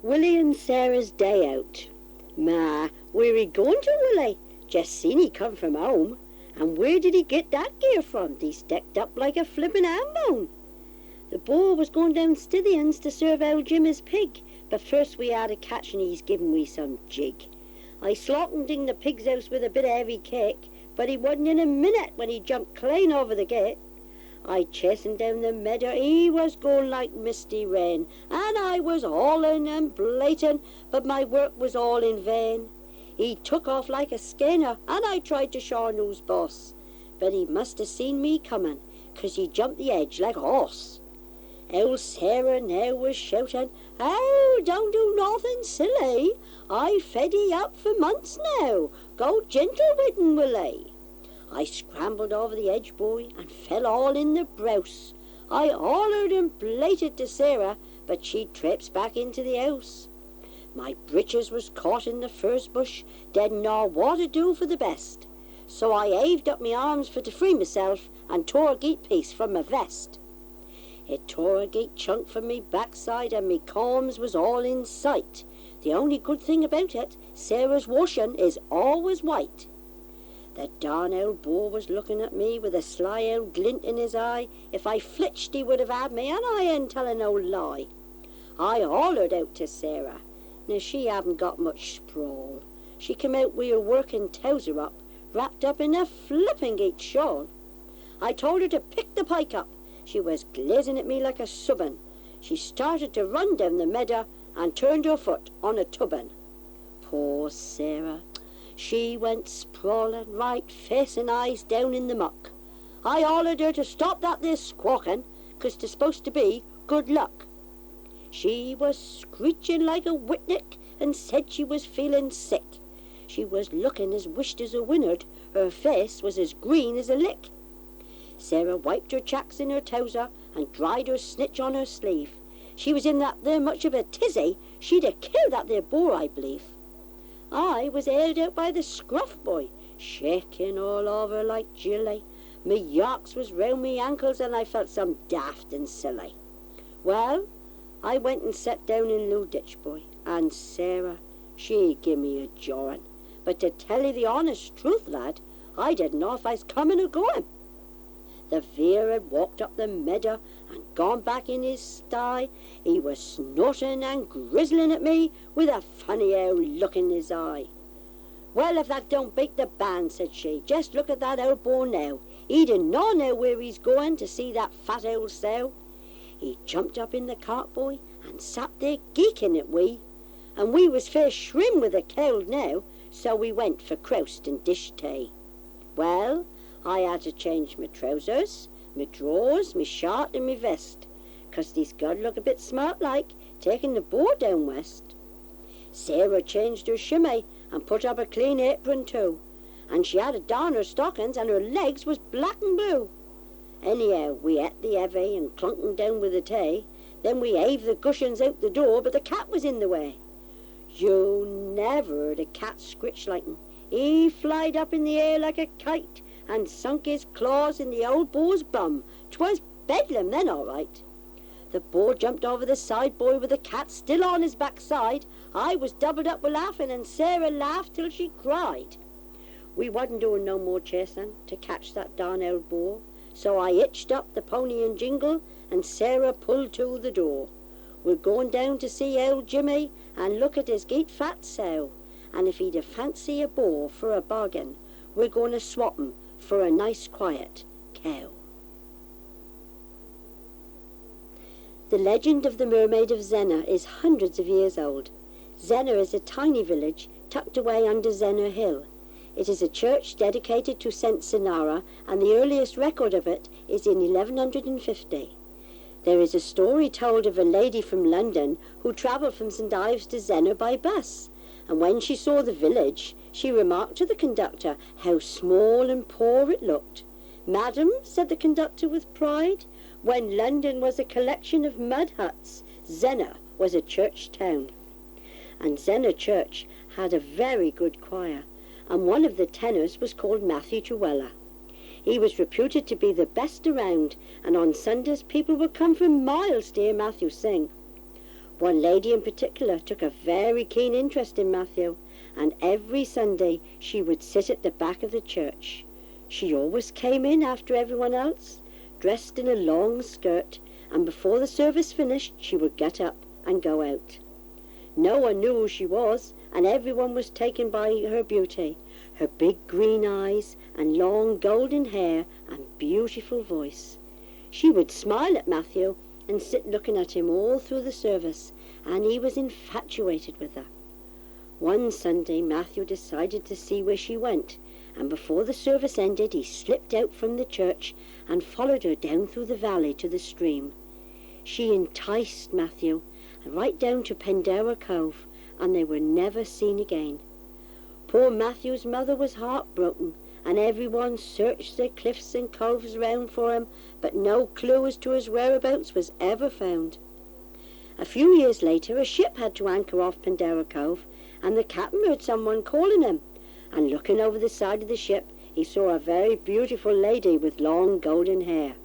Willie and Sarah's day out. Ma, where he going to, Willie? Just seen he come from home. And where did he get that gear from? He's decked up like a flippin' ham-bone. The boar was going down Stithians to serve old Jimmy's pig, but first we had a catch and he's given we some jig. I slaughtened in the pig's house with a bit of heavy cake, but he wasn't in a minute when he jumped clean over the gate. I chasing down the meadow, he was going like misty rain, and I was hauling and blating, but my work was all in vain. He took off like a skeiner, and I tried to show who's boss, but he must have seen me coming, 'cause he jumped the edge like a horse. Old Sarah now was shouting, "Oh, don't do nothing silly. I fed 'ee up for months now. Go gentle with 'en, Willie." I scrambled over the edge, boy, and fell all in the browse. I hollered and blated to Sarah, but she traipsed back into the house. My breeches was caught in the furze bush, didn't know what to do for the best. So I heaved up my arms for to free myself and tore a geat piece from my vest. It tore a geat chunk from me backside and me combs was all in sight. The only good thing about it, Sarah's washing is always white. The darn old boar was looking at me with a sly old glint in his eye. If I flitched he would have had me, and I ain't telling no lie. I hollered out to Sarah. Now she hadn't got much sprawl. She came out with her working trouser up, wrapped up in a flipping geat shawl. I told her to pick the pike up. She was glazing at me like a subbin. She started to run down the meadow and turned her foot on a tubbin. Poor Sarah. She went sprawling, right face and eyes down in the muck. I hollered her to stop that there squawking, 'cause 'tis supposed to be good luck. She was screeching like a whitnick and said she was feeling sick. She was looking as wished as a winnard. Her face was as green as a lick. Sarah wiped her chacks in her trouser and dried her snitch on her sleeve. She was in that there much of a tizzy, she'd have killed that there boar, I believe. I was held out by the scruff, boy, shaking all over like jelly. Me yarks was round me ankles and I felt some daft and silly. Well, I went and sat down in Loo Ditch, boy, and Sarah, she give me a jawing. But to tell you the honest truth, lad, I didn't know if I was coming or going. The veer had walked up the meadow and gone back in his sty. He was snorting and grizzling at me with a funny old look in his eye. "Well, if that don't beat the band," said she, "just look at that old boar now. He didn't know now where he's going to see that fat old sow." He jumped up in the cart, boy, and sat there geeking at we. And we was fair shrim with the cold now, so we went for croust and dish tea. Well, I had to change my trousers, my drawers, my shirt and my vest, 'cause these got to look a bit smart like, taking the boar down west. Sarah changed her shimmy and put up a clean apron too, and she had a darn her stockings and her legs was black and blue. Anyhow, we ate the heavy and clunking down with the tea, then we heaved the cushions out the door, but the cat was in the way. You never heard a cat scritch like him. He flied up in the air like a kite and sunk his claws in the old boar's bum. 'Twas bedlam then, all right. The boar jumped over the side, boy, with the cat still on his backside. I was doubled up with laughing, and Sarah laughed till she cried. We wasn't doing no more chasing to catch that darn old boar, so I hitched up the pony and jingle, and Sarah pulled to the door. We're going down to see old Jimmy and look at his great fat sow, and if he'd a fancy a boar for a bargain, we're going to swap him for a nice quiet cow. The legend of the Mermaid of Zennor is hundreds of years old. Zennor is a tiny village tucked away under Zennor Hill. It is a church dedicated to St. Senara, and the earliest record of it is in 1150. There is a story told of a lady from London who travelled from St.Ives to Zennor by bus, and when she saw the village, she remarked to the conductor how small and poor it looked. "Madam," said the conductor with pride, "when London was a collection of mud huts, Zennor was a church town." And Zennor Church had a very good choir, and one of the tenors was called Matthew Trewella. He was reputed to be the best around, and on Sundays people would come from miles to hear Matthew sing. One lady in particular took a very keen interest in Matthew, and every Sunday she would sit at the back of the church. She always came in after everyone else, dressed in a long skirt, and before the service finished she would get up and go out. No one knew who she was, and everyone was taken by her beauty, her big green eyes and long golden hair and beautiful voice. She would smile at Matthew and sit looking at him all through the service, and he was infatuated with her. One Sunday Matthew decided to see where she went, and before the service ended he slipped out from the church and followed her down through the valley to the stream. She enticed Matthew right down to Pendower Cove, and they were never seen again. Poor Matthew's mother was heartbroken, and everyone searched the cliffs and coves round for him, but no clue as to his whereabouts was ever found. A few years later a ship had to anchor off Pendower Cove, and the captain heard someone calling him, and looking over the side of the ship he saw a very beautiful lady with long golden hair.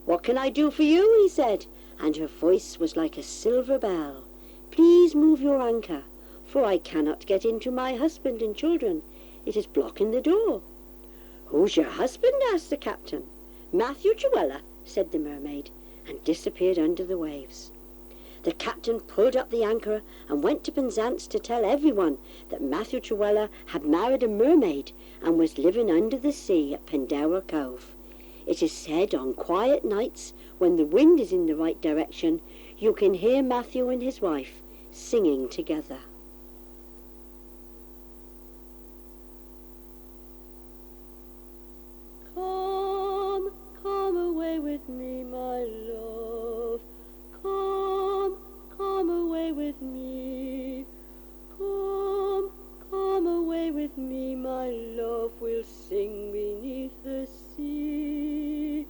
"What can I do for you?" he said, and her voice was like a silver bell. "Please move your anchor, for I cannot get in to my husband and children. It is blocking the door." "Who's your husband?" asked the captain. "Matthew Truella," said the mermaid, and disappeared under the waves. The captain pulled up the anchor and went to Penzance to tell everyone that Matthew Truella had married a mermaid and was living under the sea at Pendower Cove. It is said on quiet nights, when the wind is in the right direction, you can hear Matthew and his wife singing together. Come, come away with me, my love. Come away with me. Come away with me, my love. We'll sing beneath the sea.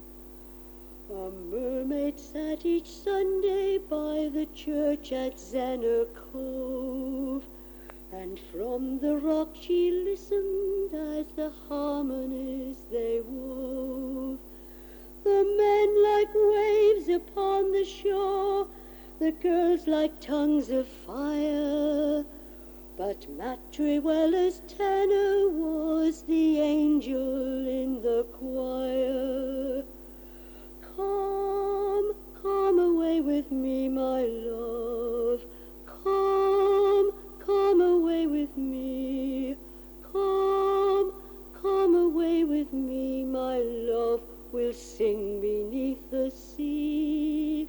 A mermaid sat each Sunday by the church at Zennor Cove, and from the rock she listened as the harmonies they wove. The men like waves upon the shore, the girls like tongues of fire, but Matt Truella's tenor was the angel in the choir. Come away with me, my love. Come away with me. Come away with me, my love. We'll sing beneath the sea.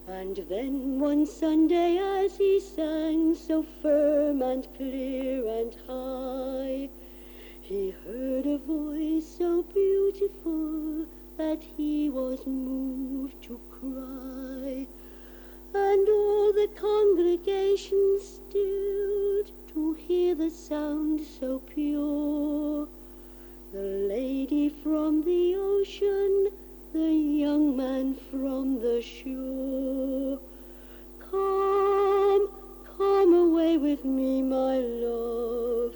And then one Sunday as he sang so firm and clear and high, he heard a voice so beautiful that he was moved to cry, and all the congregation stilled to hear the sound so pure. The lady from the ocean, the young man from the shore. Come away with me, my love.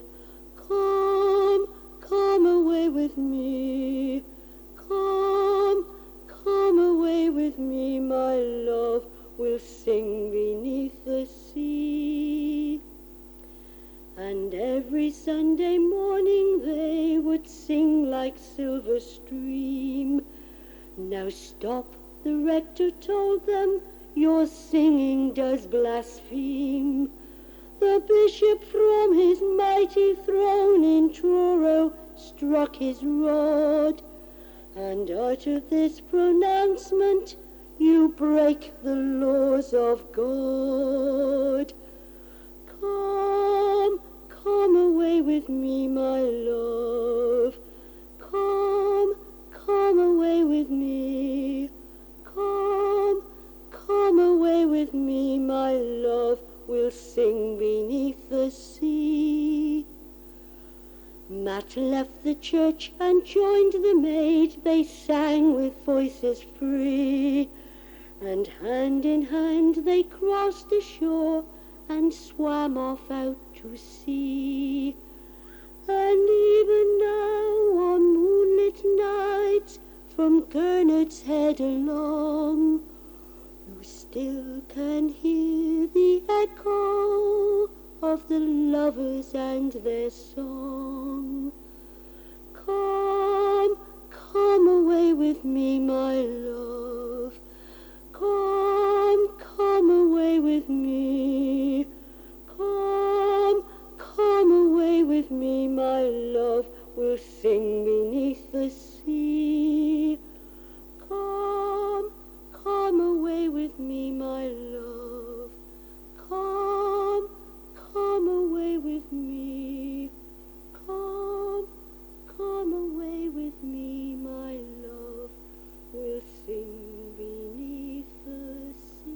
Come away with me. Come away with me, my love. We'll sing beneath the sea. And every Sunday morning they would sing like silver stream. "Now stop," the rector told them, "your singing does blaspheme." The bishop from his mighty throne in Truro struck his rod and uttered this pronouncement, "You break the laws of God." Come away with me, my love. Come away with me. Come away with me, my love. We'll sing beneath the sea. Matt left the church and joined the maid. They sang with voices free, and hand in hand they crossed the shore and swam off out to sea. And even now on moonlit nights from Gurnard's Head along, you still can hear the echo of the lovers and their song. Come, come away with me, my love. Come, come away with me. Come, come away with me, my love. We'll sing beneath the sea. Come, come away with me, my love. Come, come away with me. Come, come away with me, my love. We'll sing beneath the sea.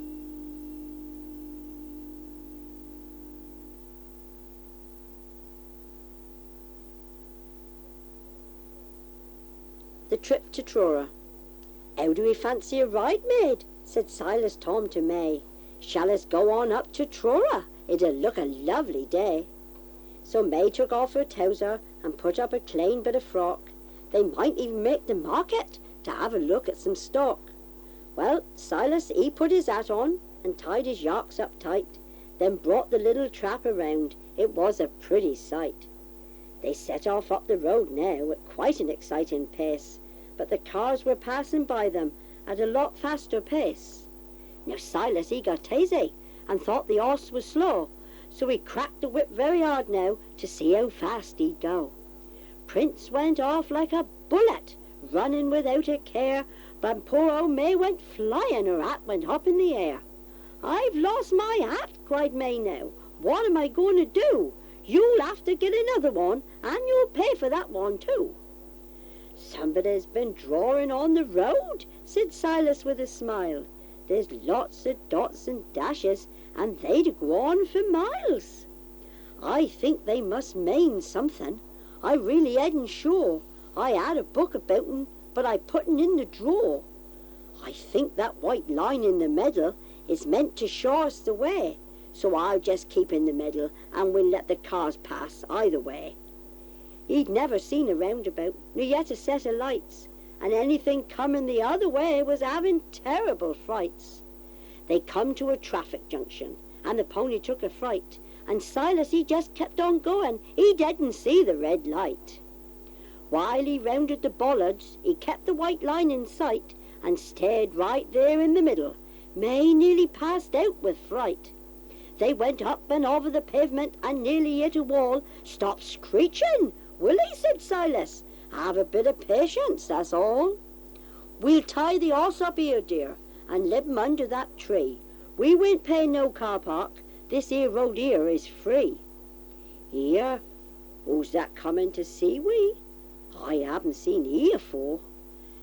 The trip to Truro. How do we fancy a ride, maid? Said Silas Tom to May. Shall us go on up to Truro? It'll look a lovely day. So May took off her trouser and put up a plain bit of frock. They might even make the market to have a look at some stock. Well, Silas, he put his hat on and tied his yarks up tight, then brought the little trap around. It was a pretty sight. They set off up the road now at quite an exciting pace, but the cars were passing by them at a lot faster pace. Now Silas, he got tazy and thought the horse was slow, so he cracked the whip very hard now to see how fast he'd go. Prince went off like a bullet, running without a care, but poor old May went flying, her hat went up in the air. I've lost my hat, cried May now. What am I going to do? You'll have to get another one, and you'll pay for that one too. Somebody's been drawing on the road, said Silas with a smile. There's lots of dots and dashes, and they'd go on for miles. I think they must mean something. I really hadn't sure. I had a book about 'em, but I put 'em in the drawer. I think that white line in the middle is meant to show us the way, so I'll just keep in the middle, and we'll let the cars pass either way. He'd never seen a roundabout, nor yet a set of lights, and anything coming the other way was having terrible frights. They come to a traffic junction, and the pony took a fright, and Silas, he just kept on going. He didn't see the red light. While he rounded the bollards, he kept the white line in sight, and stared right there in the middle. May nearly passed out with fright. They went up and over the pavement and nearly hit a wall. Stop screeching, Willie, said Silas. Have a bit of patience, that's all. We'll tie the horse up here, dear, and leave him under that tree. We won't pay no car park. This here road here is free. Here? Who's that coming to see we? I haven't seen he afore.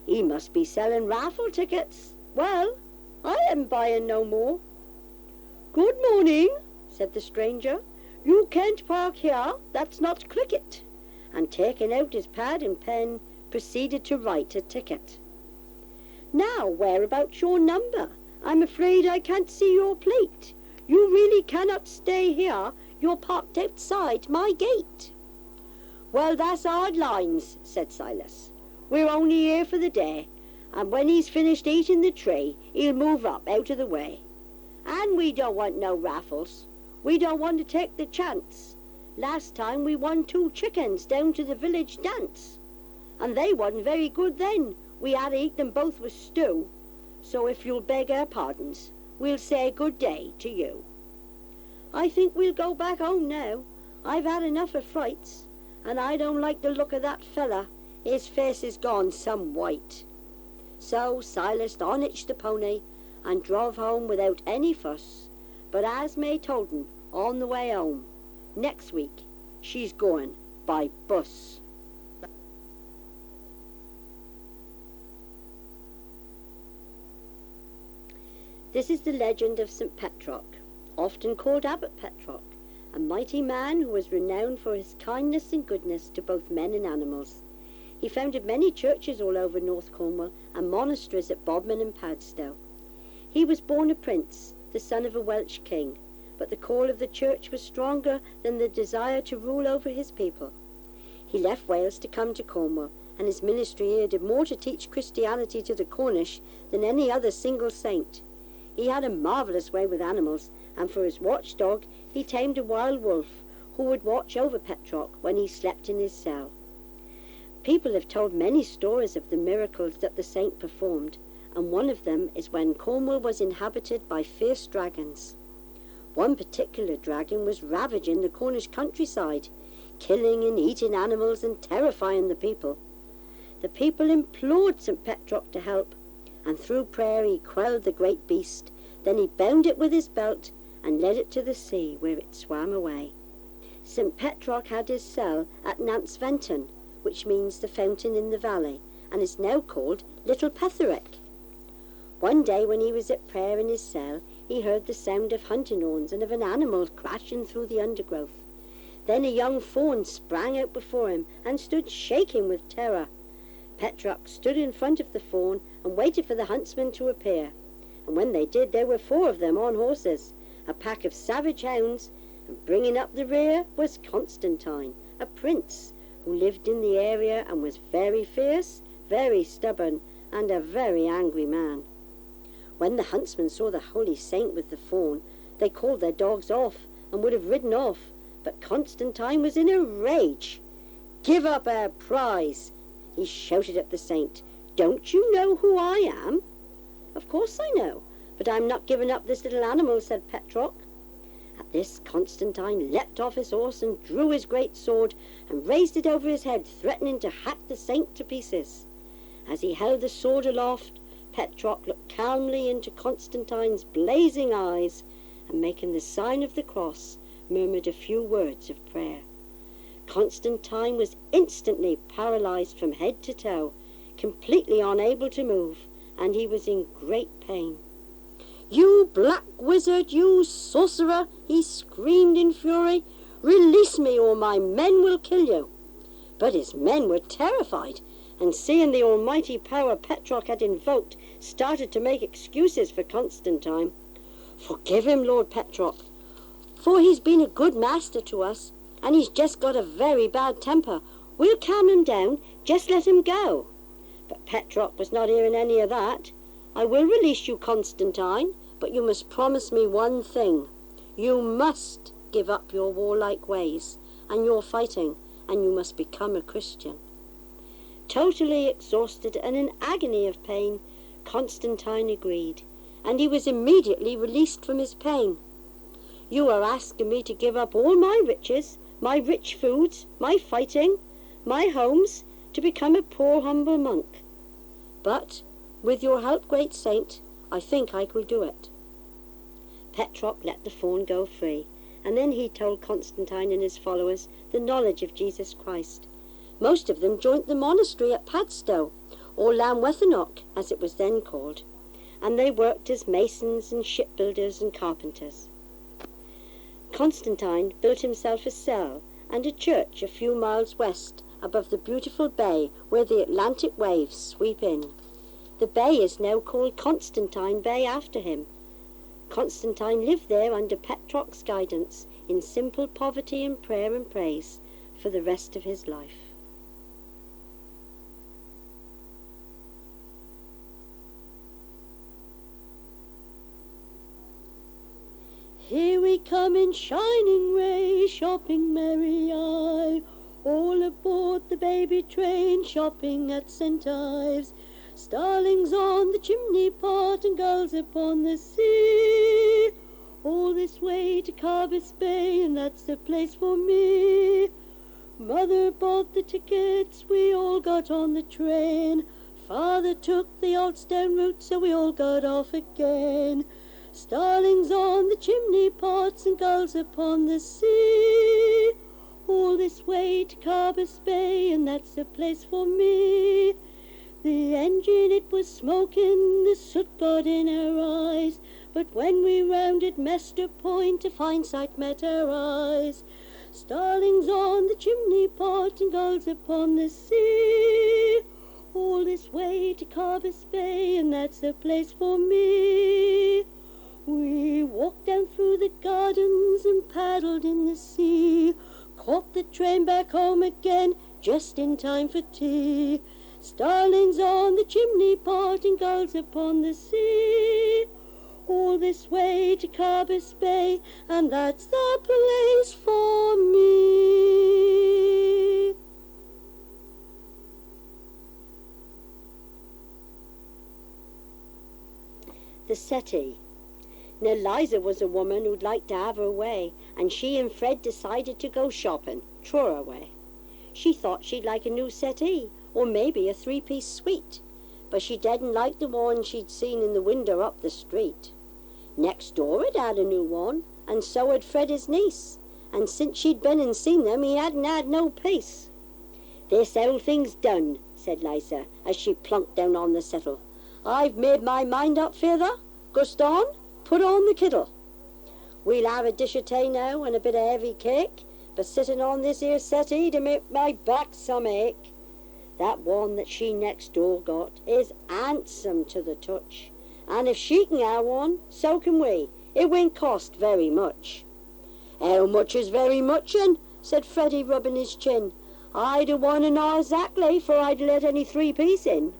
He must be selling raffle tickets. Well, I am buying no more. Good morning, said the stranger. You can't park here, that's not cricket. And taking out his pad and pen, proceeded to write a ticket. Now, whereabouts your number? I'm afraid I can't see your plate. You really cannot stay here. You're parked outside my gate. Well, that's hard lines, said Silas. We're only here for the day, and when he's finished eating the tree, he'll move up out of the way. And we don't want no raffles. We don't want to take the chance. Last time we won 2 chickens down to the village dance, and they wasn't very good then. We had to eat them both with stew. So if you'll beg our pardons, we'll say good day to you. I think we'll go back home now. I've had enough of frights, and I don't like the look of that fella. His face is gone some white. So Silas unhitched the pony and drove home without any fuss. But as May told him on the way home, next week she's going by bus. This is the legend of St. Petroc, often called Abbot Petroc, a mighty man who was renowned for his kindness and goodness to both men and animals. He founded many churches all over North Cornwall and monasteries at Bodmin and Padstow. He was born a prince, the son of a Welsh king, but the call of the church was stronger than the desire to rule over his people. He left Wales to come to Cornwall, and his ministry here did more to teach Christianity to the Cornish than any other single saint. He had a marvellous way with animals, and for his watchdog he tamed a wild wolf who would watch over Petroc when he slept in his cell. People have told many stories of the miracles that the saint performed, and one of them is when Cornwall was inhabited by fierce dragons. One particular dragon was ravaging the Cornish countryside, killing and eating animals and terrifying the people. The people implored St. Petroc to help, and through prayer he quelled the great beast. Then he bound it with his belt and led it to the sea, where it swam away. St. Petroc had his cell at Nant's Venton, which means the fountain in the valley, and is now called Little Petroc. One day when he was at prayer in his cell, he heard the sound of hunting horns and of an animal crashing through the undergrowth. Then a young fawn sprang out before him and stood shaking with terror. Petroc stood in front of the fawn and waited for the huntsmen to appear. And when they did, there were 4 of them on horses, a pack of savage hounds, and bringing up the rear was Constantine, a prince who lived in the area and was very fierce, very stubborn, and a very angry man. When the huntsmen saw the holy saint with the fawn, they called their dogs off and would have ridden off, but Constantine was in a rage. "Give up our prize," he shouted at the saint. "Don't you know who I am?" "Of course I know, but I'm not giving up this little animal," said Petroc. At this, Constantine leapt off his horse and drew his great sword and raised it over his head, threatening to hack the saint to pieces. As he held the sword aloft, Petroc looked calmly into Constantine's blazing eyes and, making the sign of the cross, murmured a few words of prayer. Constantine was instantly paralyzed from head to toe, completely unable to move, and he was in great pain. "You black wizard, you sorcerer!" he screamed in fury. "Release me, or my men will kill you." But his men were terrified, and seeing the almighty power Petroc had invoked, started to make excuses for Constantine. "Forgive him, Lord Petroc, for he's been a good master to us, and he's just got a very bad temper. We'll calm him down, just let him go." But Petroc was not hearing any of that. "I will release you, Constantine, but you must promise me one thing. You must give up your warlike ways and your fighting, and you must become a Christian." Totally exhausted and in agony of pain, Constantine agreed, and he was immediately released from his pain. "You are asking me to give up all my riches, my rich foods, my fighting, my homes, to become a poor humble monk. But, with your help, great saint, I think I will do it." Petroc let the fawn go free, and then he told Constantine and his followers the knowledge of Jesus Christ. Most of them joined the monastery at Padstow, or Lamorna, as it was then called, and they worked as masons and shipbuilders and carpenters. Constantine built himself a cell and a church a few miles west, above the beautiful bay where the Atlantic waves sweep in. The bay is now called Constantine Bay after him. Constantine lived there under Petroc's guidance, in simple poverty and prayer and praise, for the rest of his life. Here we come in shining ray, shopping merry eye, all aboard the baby train, shopping at St.Ives. Starlings on the chimney pot and gulls upon the sea. All this way to Carbis Bay, and that's the place for me. Mother bought the tickets, we all got on the train. Father took the Altstown route, so we all got off again. Starlings on the chimney pots and gulls upon the sea. All this way to Carbis Bay, and that's the place for me. The engine, it was smoking, the soot got in our eyes, but when we rounded Mester Point, a fine sight met our eyes. Starlings on the chimney pot and gulls upon the sea. All this way to Carbis Bay, and that's the place for me. We walked down through the gardens and paddled in the sea. Caught the train back home again, just in time for tea. Starlings on the chimney pot and gulls upon the sea. all this way to Carbis Bay, and that's the place for me. The Settee. Now Liza was a woman who'd like to have her way, and she and Fred decided to go shopping, Truro way. She thought she'd like a new settee, or maybe a three-piece suite, but she didn't like the one she'd seen in the window up the street. Next door it had a new one, and so had Fred his niece, and since she'd been and seen them, he hadn't had no peace. "This old thing's done," said Liza, as she plunked down on the settle. "I've made my mind up, feyther. Guston, put on the kittle. We'll have a dish of tea now and a bit of heavy cake, but sitting on this here settee to make my back some ache. That one that she next door got is handsome to the touch, and if she can have one, so can we. It won't cost very much." "How much is very much, then?" said Freddie, rubbing his chin. "I don't want to know exactly, for I'd let any three-piece in.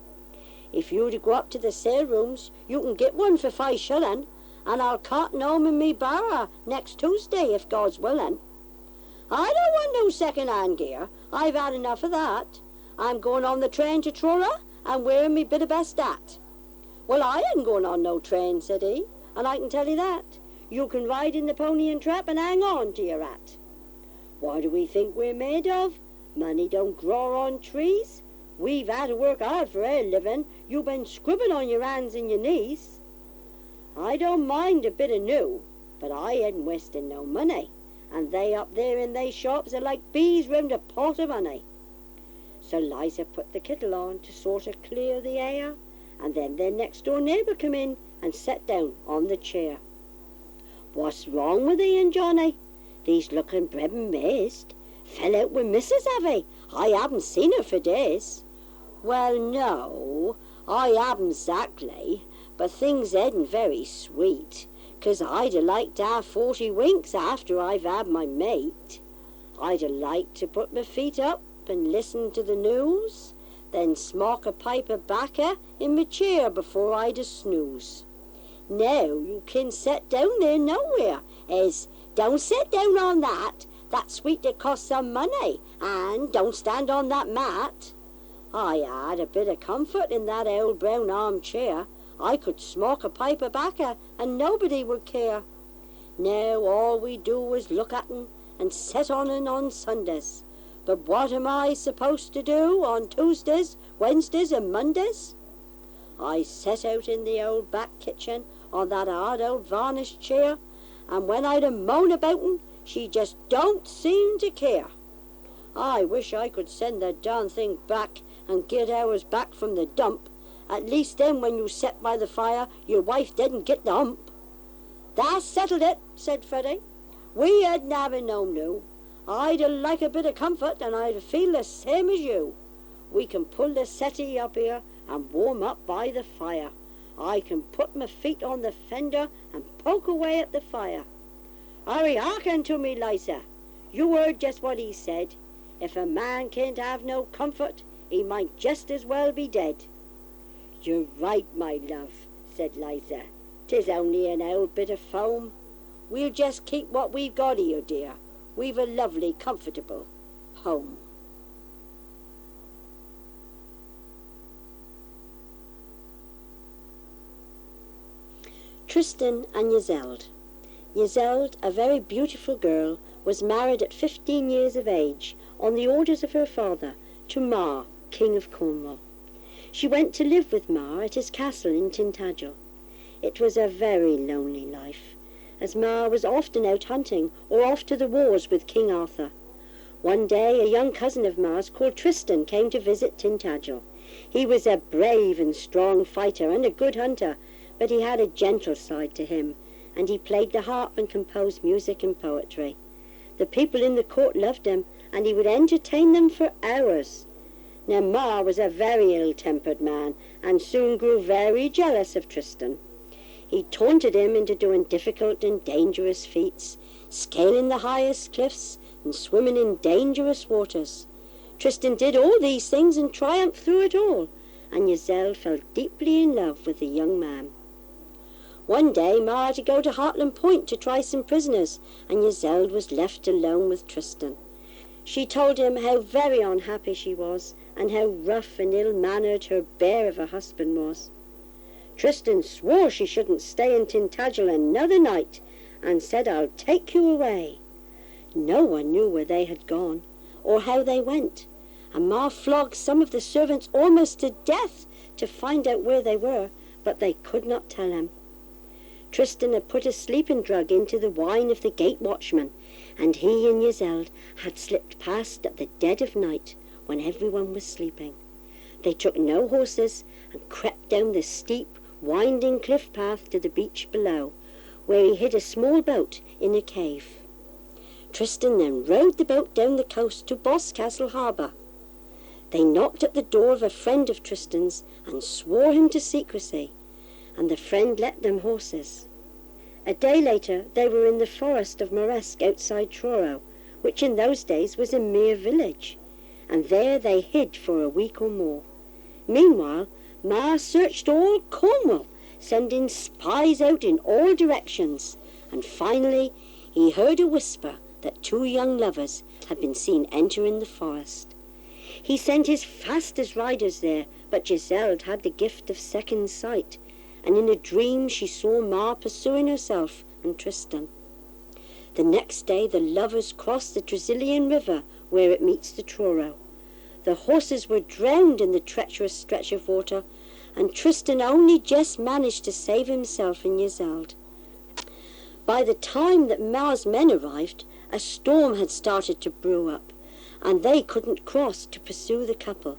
If you to go up to the sale rooms, you can get one for 5 shillin', and I'll cotton home in me barra next Tuesday, if God's willing. I don't want no second-hand gear. I've had enough of that. I'm going on the train to Truro and wearing me bit of best hat." "Well, I ain't going on no train," said he, "and I can tell you that. You can ride in the pony and trap and hang on to your hat. What do we think we're made of? Money don't grow on trees. We've had to work hard for our living. You've been scribbling on your hands and your knees. I don't mind a bit of new, but I ain't wasting no money, and they up there in they shops are like bees round a pot of honey." So Liza put the kettle on to sort of clear the air, and then their next-door neighbour come in and sat down on the chair. "What's wrong with thee and Johnny? Thee's looking bread and mazed. Fell out with Mrs. have he? I haven't seen her for days." "Well, no, I haven't exactly, but things ain't very sweet, 'cause I'd a like to have 40 winks after I've had my mate. I'd a like to put my feet up and listen to the news, then smoke a pipe of bacca in my chair before I'd a snooze. Now you can set down there nowhere, as don't sit down on that, that's sweet that costs some money, and don't stand on that mat. I had a bit of comfort in that old brown armchair. I could smoke a pipe of bacca and nobody would care. Now all we do is look at 'en and set on 'en on Sundays. But what am I supposed to do on Tuesdays, Wednesdays and Mondays? I set out in the old back kitchen on that hard old varnished chair, and when I'd a moan about 'en, she just don't seem to care. I wish I could send the darn thing back and get ours back from the dump. At least then when you set by the fire, your wife didn't get the hump." "That's settled it," said Freddie. "We ain't having no new. I'd like a bit of comfort, and I'd feel the same as you. We can pull the settee up here and warm up by the fire. I can put my feet on the fender and poke away at the fire. Hurry, hearken to me, Liza. You heard just what he said. If a man can't have no comfort, he might just as well be dead." "You're right, my love," said Liza. "'Tis only an old bit of foam. We'll just keep what we've got here, dear. We've a lovely, comfortable home." Tristan and Yselde. Yselde, a very beautiful girl, was married at 15 years of age, on the orders of her father, to Mar, King of Cornwall. She went to live with Mar at his castle in Tintagel. It was a very lonely life, as Mar was often out hunting or off to the wars with King Arthur. One day a young cousin of Mar's called Tristan came to visit Tintagel. He was a brave and strong fighter and a good hunter, but he had a gentle side to him, and he played the harp and composed music and poetry. The people in the court loved him, and he would entertain them for hours. Now Mar was a very ill-tempered man, and soon grew very jealous of Tristan. He taunted him into doing difficult and dangerous feats, scaling the highest cliffs and swimming in dangerous waters. Tristan did all these things and triumphed through it all, and Yselde fell deeply in love with the young man. One day Ma had to go to Hartland Point to try some prisoners, and Yselde was left alone with Tristan. She told him how very unhappy she was, and how rough and ill-mannered her bear of a husband was. Tristan swore she shouldn't stay in Tintagel another night, and said, "I'll take you away." No one knew where they had gone, or how they went, and Ma flogged some of the servants almost to death to find out where they were, but they could not tell him. Tristan had put a sleeping drug into the wine of the gate watchman, and he and Yselde had slipped past at the dead of night when everyone was sleeping. They took no horses and crept down the steep, winding cliff path to the beach below, where he hid a small boat in a cave. Tristan then rowed the boat down the coast to Boscastle harbour. They knocked at the door of a friend of Tristan's and swore him to secrecy, and the friend let them horses. A day later they were in the forest of Moresque outside Truro, which in those days was a mere village, and there they hid for a week or more. Meanwhile, Ma searched all Cornwall, sending spies out in all directions, and finally he heard a whisper that two young lovers had been seen entering the forest. He sent his fastest riders there, but Yselde had the gift of second sight, and in a dream she saw Ma pursuing herself and Tristan. The next day the lovers crossed the Tresillian River where it meets the Truro. The horses were drowned in the treacherous stretch of water, and Tristan only just managed to save himself and Yselde. By the time that Ma's men arrived, a storm had started to brew up, and they couldn't cross to pursue the couple.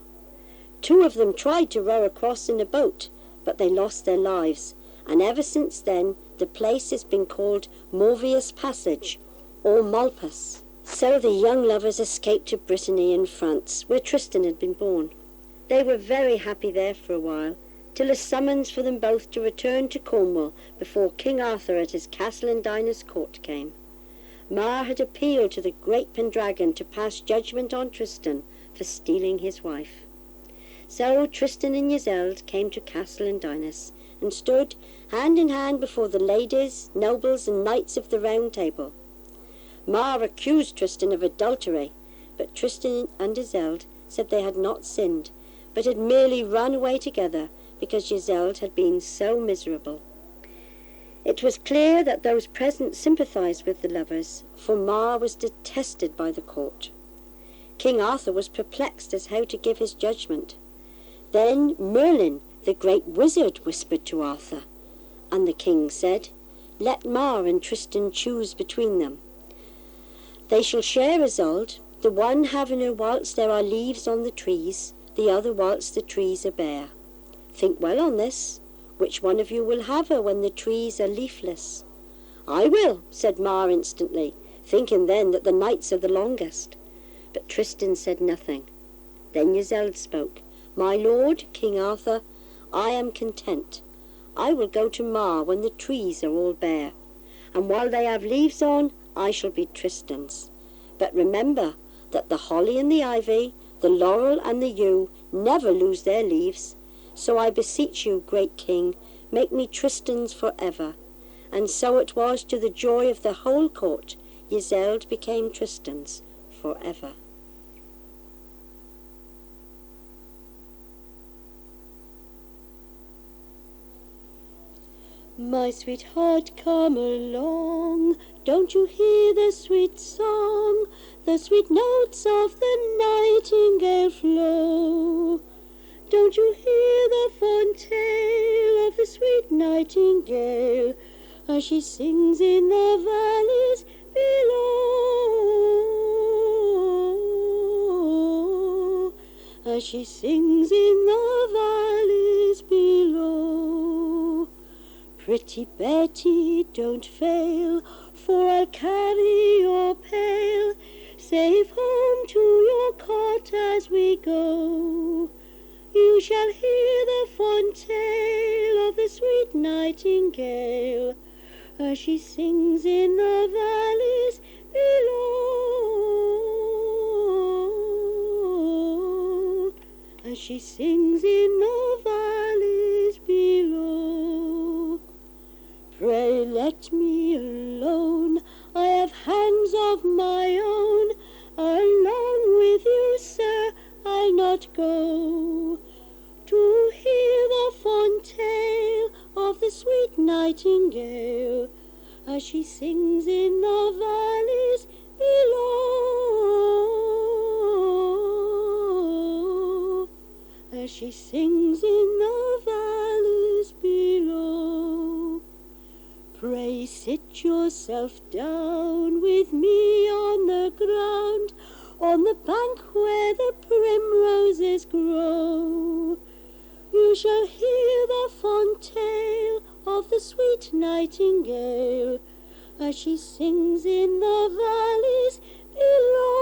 Two of them tried to row across in a boat, but they lost their lives, and ever since then the place has been called Morvius Passage, or Malpas. So the young lovers escaped to Brittany in France, where Tristan had been born. They were very happy there for a while, till a summons for them both to return to Cornwall before King Arthur at his castle in Dinah's court came. Ma had appealed to the great Pendragon to pass judgment on Tristan for stealing his wife. So Tristan and Yselde came to Castle and Dinah's, and stood hand in hand before the ladies, nobles, and knights of the Round Table. Ma accused Tristan of adultery, but Tristan and Yselde said they had not sinned, but had merely run away together because Yselde had been so miserable. It was clear that those present sympathised with the lovers, for Ma was detested by the court. King Arthur was perplexed as how to give his judgment. Then Merlin, the great wizard, whispered to Arthur, and the king said, "Let Ma and Tristan choose between them. They shall share Isolde, the one having her whilst there are leaves on the trees, the other whilst the trees are bare. Think well on this. Which one of you will have her when the trees are leafless?" "I will," said Ma instantly, thinking then that the nights are the longest. But Tristan said nothing. Then Yselde spoke. "My lord, King Arthur, I am content. I will go to Ma when the trees are all bare, and while they have leaves on, I shall be Tristan's. But remember that the holly and the ivy, the laurel and the yew never lose their leaves. So I beseech you, great king, make me Tristan's for ever." And so it was, to the joy of the whole court, Yselde became Tristan's for ever. My sweetheart, come along, don't you hear the sweet song? The sweet notes of the nightingale flow. Don't you hear the fond tale of the sweet nightingale, as she sings in the valleys below? As she sings in the valleys below. Pretty Betty, don't fail, for I'll carry your pail safe home to your cot as we go. You shall hear the fond tale of the sweet nightingale, as she sings in the valleys below. As she sings in the valleys below. as she sings in the valleys below, as she sings in the valleys below. Pray sit yourself down with me on the ground, on the bank where the primroses grow. You shall hear the fond tale of the sweet nightingale, as she sings in the valleys below,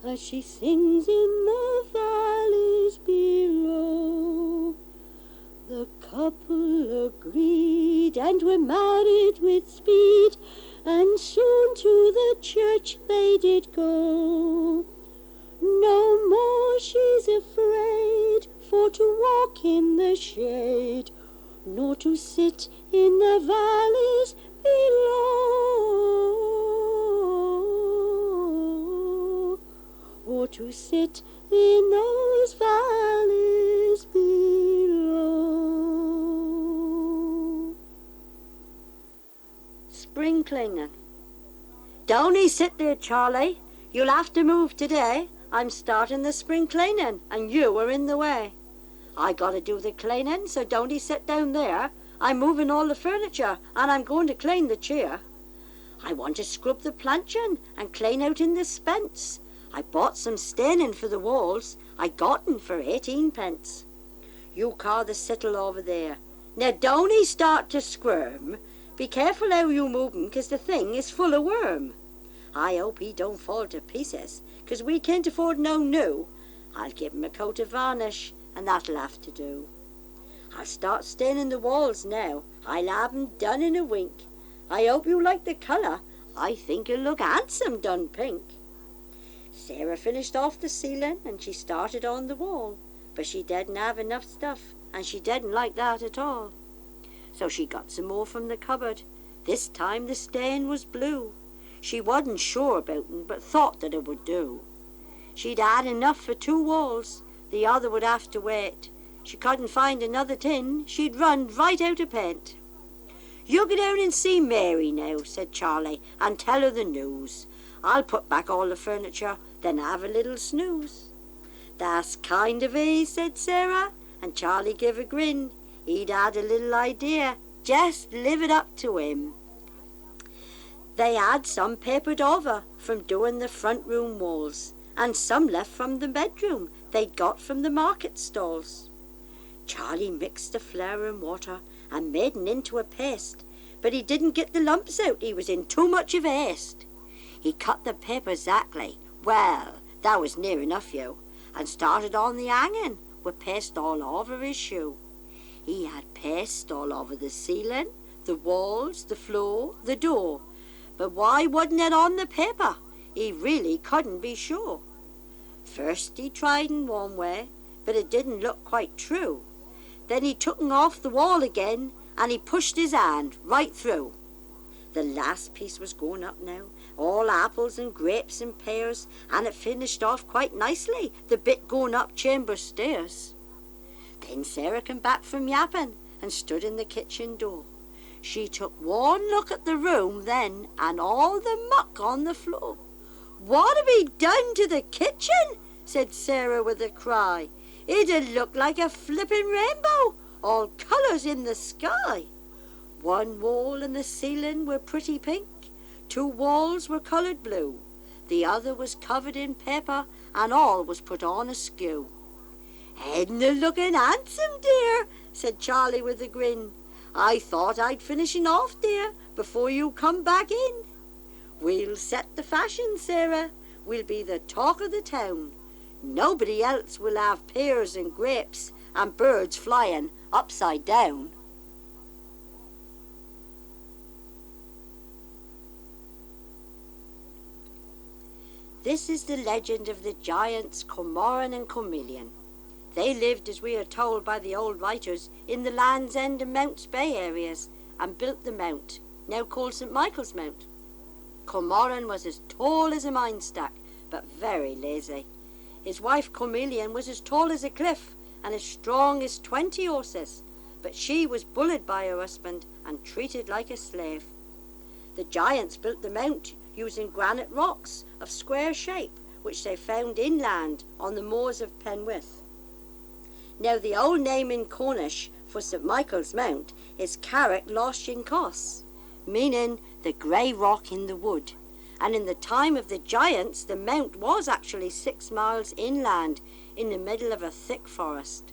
as she sings in the valleys below. The couple agreed and were married with speed, and soon to the church they did go. No more she's afraid for to walk in the shade, nor to sit in the valleys below, or to sit in those valleys below. Spring cleaning. Don't you sit there, Charlie. You'll have to move today. I'm starting the spring cleaning, and you are in the way. I gotta do the cleaning, so don't you sit down there. I'm moving all the furniture, and I'm going to clean the chair. I want to scrub the planching and clean out in the spence. I bought some staining for the walls. I got 'em for 18p. You carve the settle over there. Now don't ye start to squirm. Be careful how you move 'em, 'cause the thing is full of worm. I hope he don't fall to pieces, 'cause we can't afford no new. I'll give him a coat of varnish, and that'll have to do. I'll start staining the walls now. I'll have 'em done in a wink. I hope you like the colour. I think you'll look handsome done pink. Sarah finished off the ceiling, and she started on the wall, but she didn't have enough stuff, and she didn't like that at all. So she got some more from the cupboard. This time the stain was blue. She wasn't sure about it, but thought that it would do. She'd had enough for 2 walls. The other would have to wait. She couldn't find another tin. She'd run right out of paint. You go down and see Mary now, said Charlie, and tell her the news. I'll put back all the furniture, then have a little snooze. That's kind of easy, said Sarah, and Charlie gave a grin. He'd had a little idea. Just live it up to him. They had some papered over from doing the front room walls, and some left from the bedroom they'd got from the market stalls. Charlie mixed the flour and water and made it into a paste, but he didn't get the lumps out. He was in too much of haste. He cut the paper exactly, well, that was near enough, you, and started on the hanging with paste all over his shoe. He had paste all over the ceiling, the walls, the floor, the door. But why wasn't it on the paper? He really couldn't be sure. First he tried in one way, but it didn't look quite true. Then he took 'em off the wall again, and he pushed his hand right through. The last piece was going up now, all apples and grapes and pears, and it finished off quite nicely, the bit going up chamber stairs. Then Sarah came back from yapping and stood in the kitchen door. She took one look at the room then, and all the muck on the floor. What have he done to the kitchen? Said Sarah with a cry. It'd look like a flippin' rainbow, all colours in the sky. One wall and the ceiling were pretty pink, 2 walls were coloured blue, the other was covered in paper, and all was put on askew. Ain't it looking handsome, dear? Said Charlie with a grin. I thought I'd finishing off, dear, before you come back in. We'll set the fashion, Sarah. We'll be the talk of the town. Nobody else will have pears and grapes and birds flying upside down. This is the legend of the giants Cormoran and Camelian. They lived, as we are told by the old writers, in the Land's End and Mounts Bay areas, and built the mount, now called St. Michael's Mount. Cormoran was as tall as a mine stack, but very lazy. His wife Camelian was as tall as a cliff, and as strong as 20 horses, but she was bullied by her husband and treated like a slave. The giants built the mount using granite rocks of square shape, which they found inland on the moors of Penmarth. Now the old name in Cornish for St. Michael's Mount is Carrick Loshing Cos, meaning the grey rock in the wood. And in the time of the giants, the mount was actually 6 miles inland in the middle of a thick forest.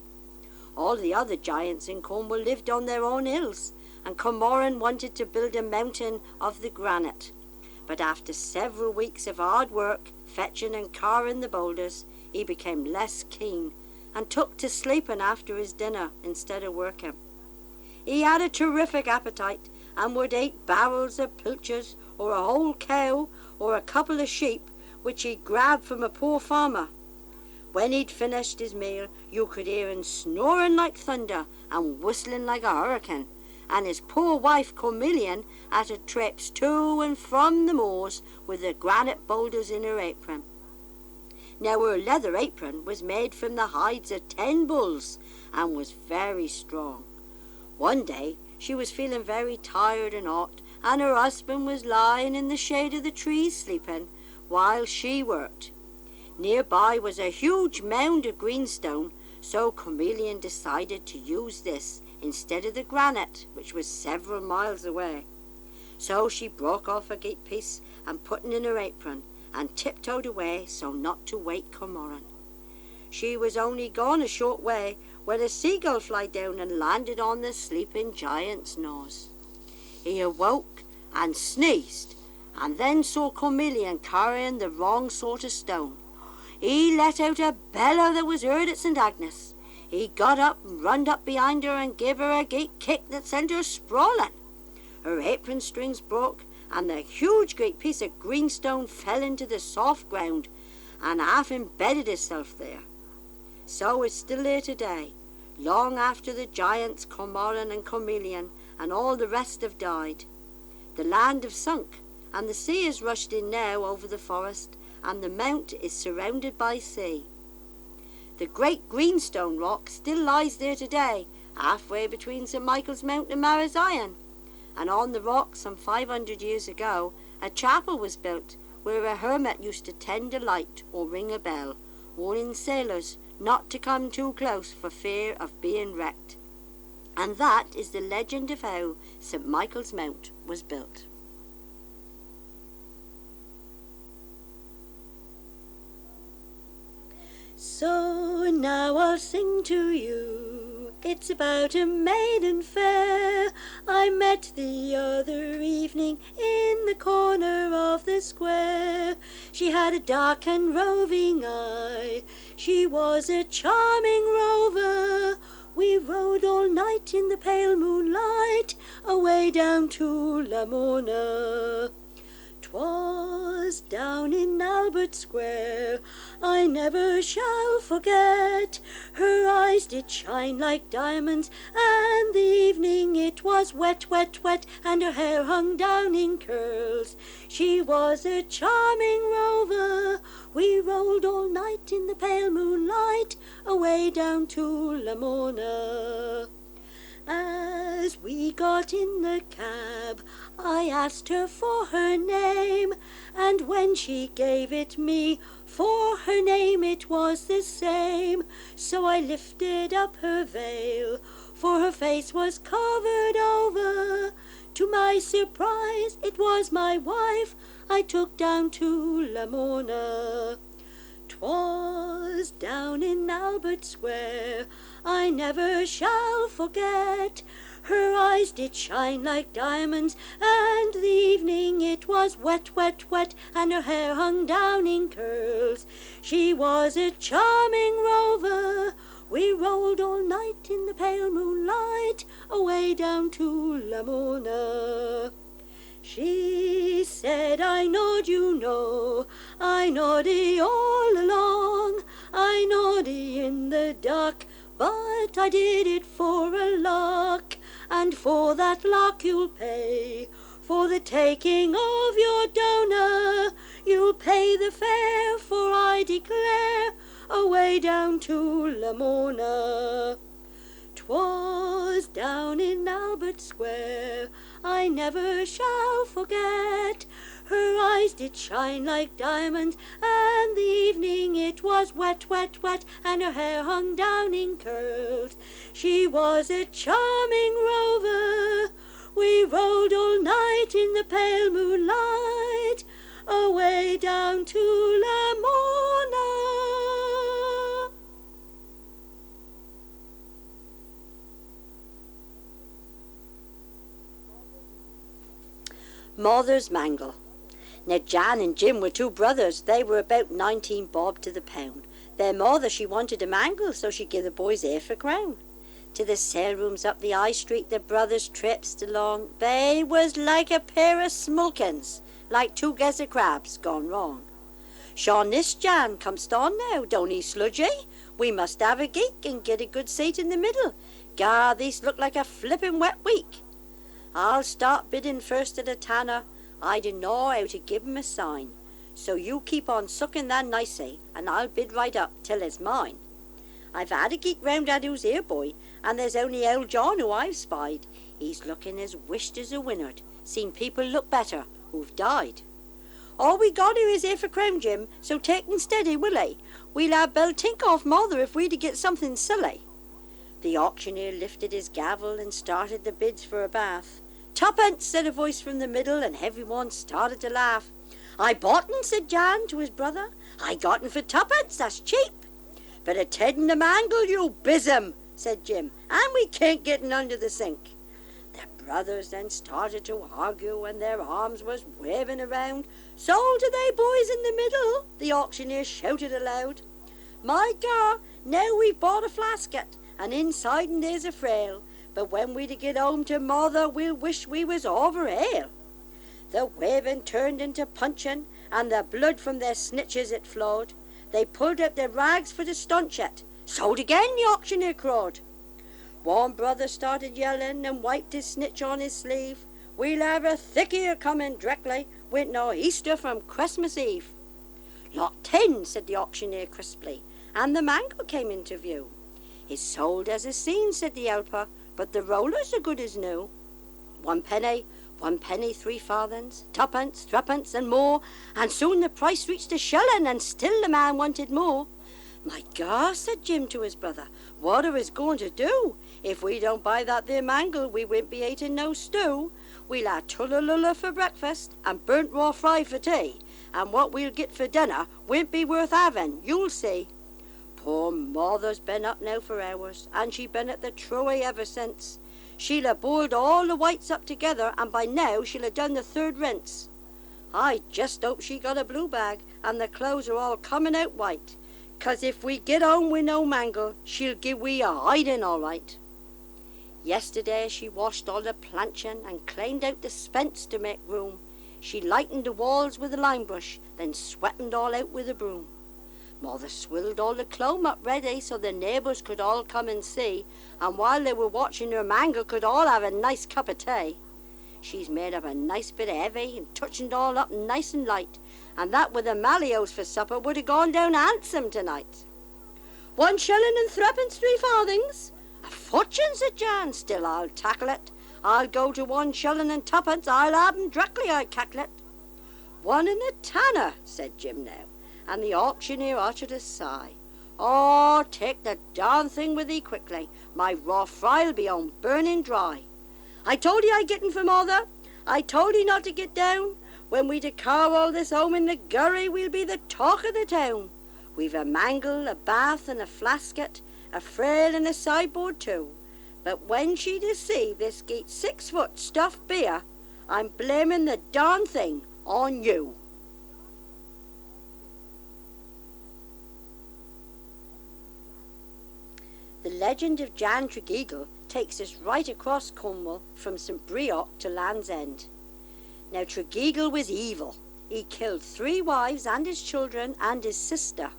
All the other giants in Cornwall lived on their own hills, and Cormoran wanted to build a mountain of the granite. But after several weeks of hard work, fetching and carrying the boulders, he became less keen and took to sleeping after his dinner instead of working. He had a terrific appetite and would eat barrels of pilchards or a whole cow or a couple of sheep which he'd grabbed from a poor farmer. When he'd finished his meal, you could hear him snoring like thunder and whistling like a hurricane, and his poor wife Camelian had to traipse to and from the moors with the granite boulders in her apron. Now her leather apron was made from the hides of 10 bulls and was very strong. One day she was feeling very tired and hot, and her husband was lying in the shade of the trees sleeping while she worked. Nearby was a huge mound of greenstone, so Camelian decided to use this instead of the granite, which was several miles away. So she broke off a great piece and put it in her apron, and tiptoed away so not to wake Cormoran. She was only gone a short way when a seagull flew down and landed on the sleeping giant's nose. He awoke and sneezed, and then saw Camelian carrying the wrong sort of stone. He let out a bellow that was heard at St. Agnes. He got up and runned up behind her and gave her a great kick that sent her sprawling. Her apron strings broke, and the huge great piece of greenstone fell into the soft ground and half embedded itself there. So it's still there today, long after the giants Cormoran and Camelian and all the rest have died. The land have sunk, and the sea has rushed in now over the forest, and the mount is surrounded by sea. The great greenstone rock still lies there today, halfway between St. Michael's Mount and Marazion. And on the rock, some 500 years ago, a chapel was built where a hermit used to tend a light or ring a bell, warning sailors not to come too close for fear of being wrecked. And that is the legend of how St. Michael's Mount was built. So now I'll sing to you. It's about a maiden fair I met the other evening in the corner of the square. She had a dark and roving eye. She was a charming rover. We rode all night in the pale moonlight away down to Lamorna. 'Twas down in Albert Square, I never shall forget. Her eyes did shine like diamonds, and the evening it was wet, wet, wet, and her hair hung down in curls. She was a charming rover. We rolled all night in the pale moonlight away down to Lamorna. As we got in the cab, I asked her for her name, and when she gave it me, for her name it was the same. So I lifted up her veil, for her face was covered over. To my surprise, it was my wife I took down to Lamorna. 'Twas down in Albert Square, I never shall forget. Her eyes did shine like diamonds, and the evening it was wet, wet, wet, and her hair hung down in curls. She was a charming rover. We rolled all night in the pale moonlight away down to Lamorna. She said, I knowed you know, I knowed ye all along, I knowed ye in the dark, but I did it for a lark, and for that lark you'll pay. For the taking of your donor, you'll pay the fare, for I declare, away down to Lamorna. 'Twas down in Albert Square, I never shall forget. Her eyes did shine like diamonds, and the evening it was wet, wet, wet, and her hair hung down in curls. She was a charming rover. We rode all night in the pale moonlight, away down to Lamorna. Mother's Mangle. Now Jan and Jim were two brothers. They were about 19 bob to the pound. Their mother, she wanted a mangle, so she gave the boys half a crown. To the sale rooms up the High Street the brothers tripped along. They was like a pair of smulkins, like two gazza crabs gone wrong. Sean, this Jan, comest on now, don't he sludgy? We must have a geek and get a good seat in the middle. Gar, these look like a flippin' wet week. I'll start bidding first at a tanner. I don't know how to give him a sign. So you keep on sucking that nicely, and I'll bid right up till it's mine. I've had a geek round at who's here, boy, and there's only old John who I've spied. He's looking as wished as a winnard, seen people look better who've died. All we got here is half a crown, Jim, so take and steady, Willie. We'll have Beltink off mother if we to get something silly. The auctioneer lifted his gavel and started the bids for a bath. "Tuppence," said a voice from the middle, and everyone started to laugh. "I boughten," said Jan to his brother. "I gotten for tuppence, that's cheap." "But a Ted and a Mangle, you bism," said Jim, "and we can't get in under the sink." The brothers then started to argue, and their arms was waving around. "Sold to they boys in the middle," the auctioneer shouted aloud. "My gar, now we've bought a flasket, and inside and there's a frail. But when we to get home to mother, we'll wish we was over ale." The waving turned into punching, and the blood from their snitches it flowed. They pulled out their rags for to staunch it. "Sold again," the auctioneer crowed. One brother started yelling and wiped his snitch on his sleeve. "We'll have a thickier coming directly, with no Easter from Christmas Eve." "Lot 10," said the auctioneer crisply, and the Mangle came into view. "It's sold as a scene," said the helper, "but the rollers are good as new." 1 penny, 3 farthings, tuppence, threepence, and more, and soon the price reached a shilling, and still the man wanted more. "My gar," said Jim to his brother, "what are we going to do? If we don't buy that there Mangle, we won't be eating no stew. We'll have tullalulla for breakfast, and burnt raw fry for tea, and what we'll get for dinner won't be worth having, you'll see." Poor mother's been up now for hours, and she been at the Truro ever since. She'll have boiled all the whites up together, and by now she'll have done the 3rd rinse. I just hope she got a blue bag, and the clothes are all coming out white, 'cause if we get home with no Mangle, she'll give we a hiding all right. Yesterday she washed all the planching and cleaned out the spents to make room. She lightened the walls with a lime brush, then sweatened all out with a broom. Mother swilled all the clomb up ready so the neighbours could all come and see, and while they were watching her Mangle could all have a nice cup of tea. She's made up a nice bit of heavy and touching all up nice and light, and that with the malleos for supper would have gone down handsome tonight. 1 shilling and 3pence, 3 farthings. "A fortune," said Jan. "Still I'll tackle it. I'll go to 1 shilling and 2pence. I'll have 'em directly, I cackle it." 1 and a tanner, said Jim now, and the auctioneer uttered a sigh. "Oh, take the darn thing with thee quickly. My raw fry'll be on burning dry. I told ye I'd get in for mother. I told ye not to get down. When we to carve all this home in the gurry, we'll be the talk of the town. We've a Mangle, a bath, and a flasket, a frail and a sideboard too. But when she to see this geet 6-foot stuffed beer, I'm blaming the darn thing on you." The Legend of Jan Tregeagle takes us right across Cornwall from St. Petroc to Land's End. Now Tregeagle was evil. He killed 3 wives and his children and his sister.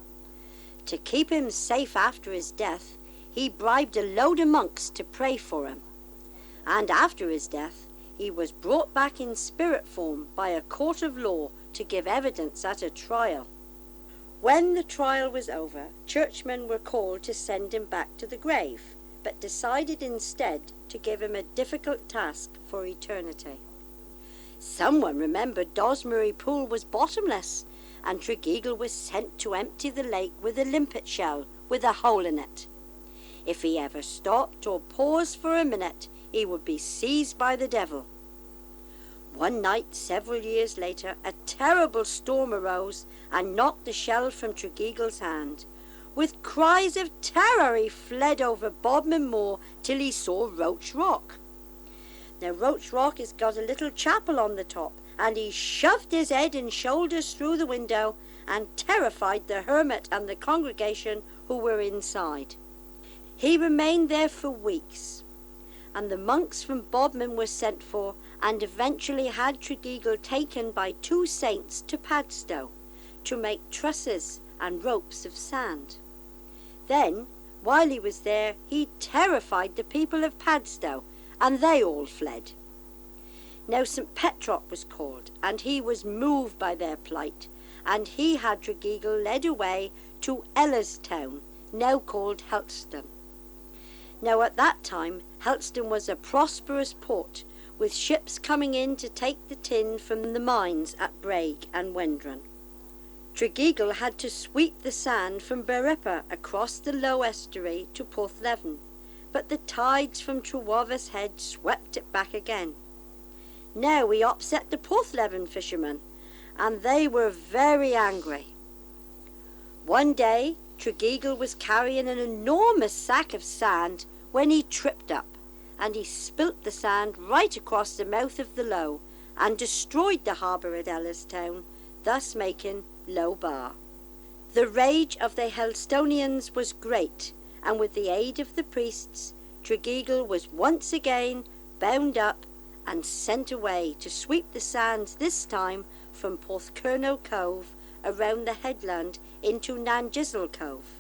To keep him safe after his death, he bribed a load of monks to pray for him. And after his death, he was brought back in spirit form by a court of law to give evidence at a trial. When the trial was over, churchmen were called to send him back to the grave, but decided instead to give him a difficult task for eternity. Someone remembered Dosmary Pool was bottomless, and Tregeagle was sent to empty the lake with a limpet shell with a hole in it. If he ever stopped or paused for a minute, he would be seized by the devil. One night, several years later, a terrible storm arose and knocked the shell from Tregeagle's hand. With cries of terror he fled over Bodmin Moor till he saw Roach Rock. Now Roach Rock has got a little chapel on the top, and he shoved his head and shoulders through the window and terrified the hermit and the congregation who were inside. He remained there for weeks, and the monks from Bodmin were sent for, and eventually had Tregeagle taken by 2 saints to Padstow to make trusses and ropes of sand. Then, while he was there, he terrified the people of Padstow, and they all fled. Now St. Petroc was called, and he was moved by their plight, and he had Tregeagle led away to Ellerstown, now called Helstone. Now at that time, Helstone was a prosperous port, with ships coming in to take the tin from the mines at Bragg and Wendron. Tregeagle had to sweep the sand from Berripper across the low estuary to Porthleven, but the tides from Trewavas Head swept it back again. Now he upset the Porthleven fishermen, and they were very angry. One day, Tregeagle was carrying an enormous sack of sand when he tripped up, and he spilt the sand right across the mouth of the Low, and destroyed the harbour at Ellerstown, thus making Low Bar. The rage of the Helstonians was great, and with the aid of the priests, Tregeagle was once again bound up and sent away to sweep the sands, this time from Porthcurno Cove around the headland into Nangizzle Cove.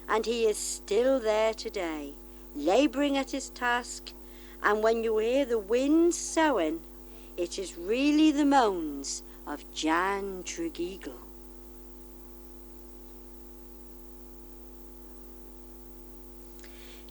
And he is still there today, labouring at his task, and when you hear the wind soughing, it is really the moans of Jan Tregeagle.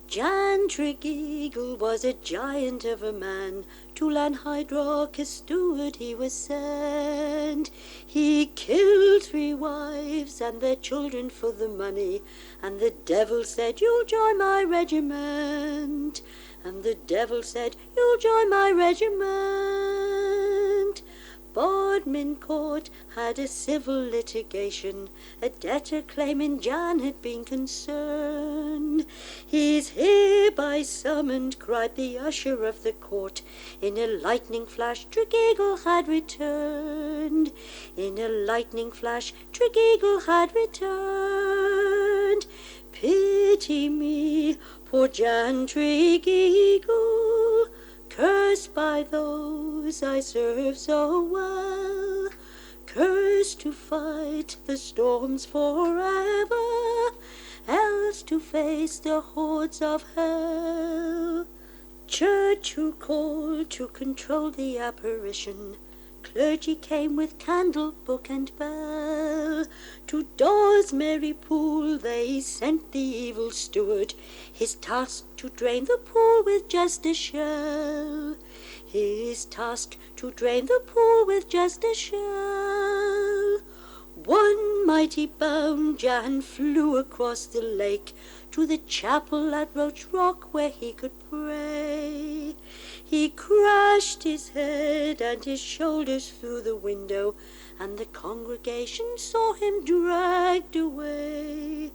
Jan Tregeagle was a giant of a man, to Lanhydrock as steward he was sent. He killed 3 wives and their children for the money, and the devil said, "You'll join my regiment." And the devil said, "You'll join my regiment." Bodmin Court had a civil litigation, a debtor claiming Jan had been concerned. "He's hereby summoned," cried the usher of the court. In a lightning flash Tregeagle had returned. In a lightning flash Tregeagle had returned. Pity me, poor Jan Tregeagle, cursed by those I serve so well, cursed to fight the storms forever, else to face the hordes of hell. Church who called to control the apparition, clergy came with candle, book and bell. To Dosmary Pool they sent the evil steward, his task to drain the pool with just a shell. His task to drain the pool with just a shell. One mighty bound Jan flew across the lake to the chapel at Roach Rock where he could pray. He crashed his head and his shoulders through the window, and the congregation saw him dragged away.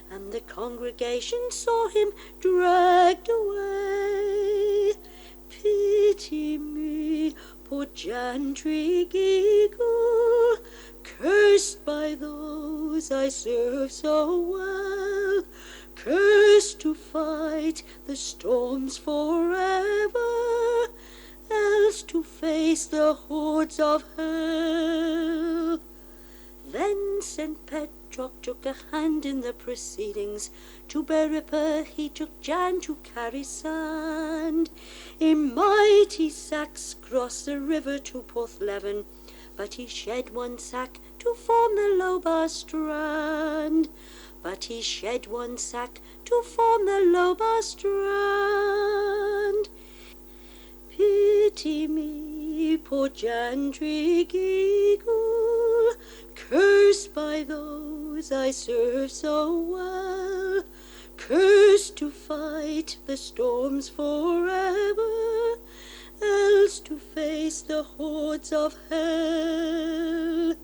And the congregation saw him dragged away. Pity me, poor Jan Tregeagle, cursed by those I serve so well, cursed to fight the storms forever, else to face the hordes of hell. Then St. Petroc took a hand in the proceedings. To Berripper he took Jan to carry sand. In mighty sacks crossed the river to Porthleven, but he shed 1 sack to form the Low Bar strand. but he shed one sack to form the Lobar strand. Pity me, poor Jan Tregeagle, cursed by those I serve so well, cursed to fight the storms forever, else to face the hordes of hell.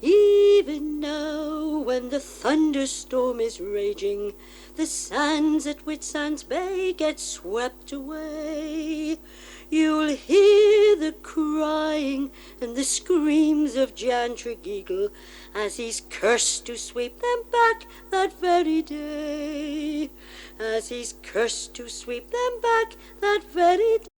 Even now, when the thunderstorm is raging, the sands at Whitsands Bay get swept away. You'll hear the crying and the screams of Jan Tregeagle as he's cursed to sweep them back that very day. As he's cursed to sweep them back that very day.